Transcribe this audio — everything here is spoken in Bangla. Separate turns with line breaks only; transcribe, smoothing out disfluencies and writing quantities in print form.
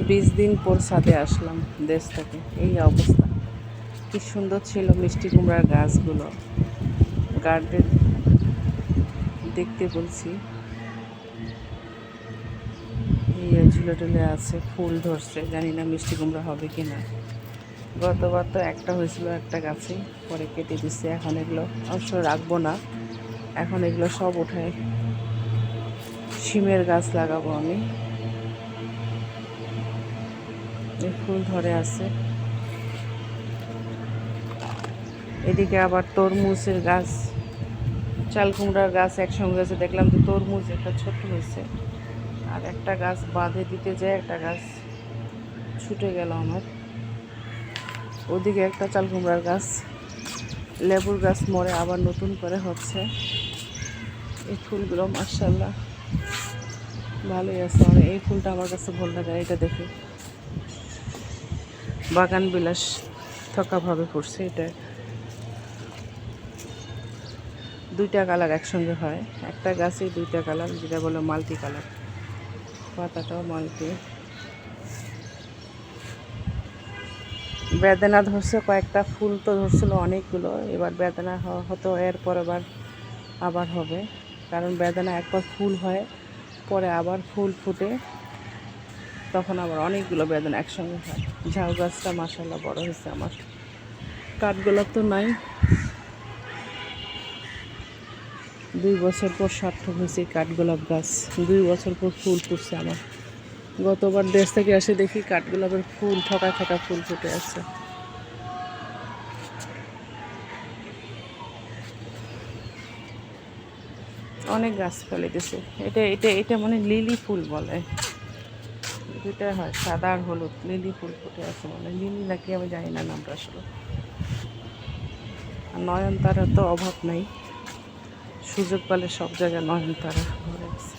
20 দিন পর ছাদে আসলাম দেশ থেকে। এই অবস্থা। কি সুন্দর ছিল মিষ্টি কুমড়ার গাছগুলো। গার্ডেন দেখতে বলছি। এই ঝুলে টুলে আছে, ফুল ধরছে, জানি না মিষ্টি কুমড়া হবে কি না। গতবার তো একটা হয়েছিল একটা গাছে, পরে কেটে দিচ্ছে। এখন এগুলো অবশ্য রাখবো না, এখন এগুলো সব উঠায় শিমের গাছ লাগাবো আমি। এই ফুল ধরে আছে। এদিকে আবার তরমুজের গাছ, চাল কুমড়ার গাছ একসঙ্গে আছে। দেখলাম যে তরমুজ একটা ছোট হয়েছে, আর একটা গাছ বাঁধে দিতে যায় একটা গাছ ছুটে গেল আমার। ওদিকে একটা চাল কুমড়ার গাছ, লেবুর গাছ মরে আবার নতুন করে হচ্ছে। এই ফুলগুলো মাশাআল্লাহ ভালোই আছে। মানে এই ফুলটা আমার কাছে ভালো লাগে, এটা দেখে বাগান বিলাস থকাভাবে পড়ছে। এটা দুইটা কালার একসঙ্গে হয়, একটা গাছে দুইটা কালার, যেটা বলে মাল্টি কালার। পাতাটাও মাল্টি। বেদানা ধরছে কয়েকটা, ফুল তো ধরছিল অনেকগুলো। এবার বেদানা হতো, এরপর আবার হবে, কারণ বেদানা একবার ফুল হয়, পরে আবার ফুল ফুটে, তখন আবার অনেকগুলো বেদানা একসঙ্গে হয়। ঝাউ গাছটা মাশাআল্লাহ বড় হয়েছে আমার। কাঠগোলাপ তো নাই, 2 বছর পর সার্থক হয়েছে কাঠগোলাপ গাছ। 2 বছর পর ফুল ফুটছে আমার। গতবার দেশ থেকে এসে দেখি কাঠগোলাপের ফুল থোকা থোকা ফুল ফুটে আছে। অনেক গাছ ফেলে দিছে। এটা এটা এটা মানে লিলি ফুল বলে, দুটা হয়, সাদা আর হলুদ। লিলি ফুল ফুটে আছে, মানে লিলি নাকি আমি জানি না নামটা আসলে। আর নয়নতারা তো অভাব নাই, সুযোগ পেলে সব জায়গায় নয়নতারা ঘুরে আছে।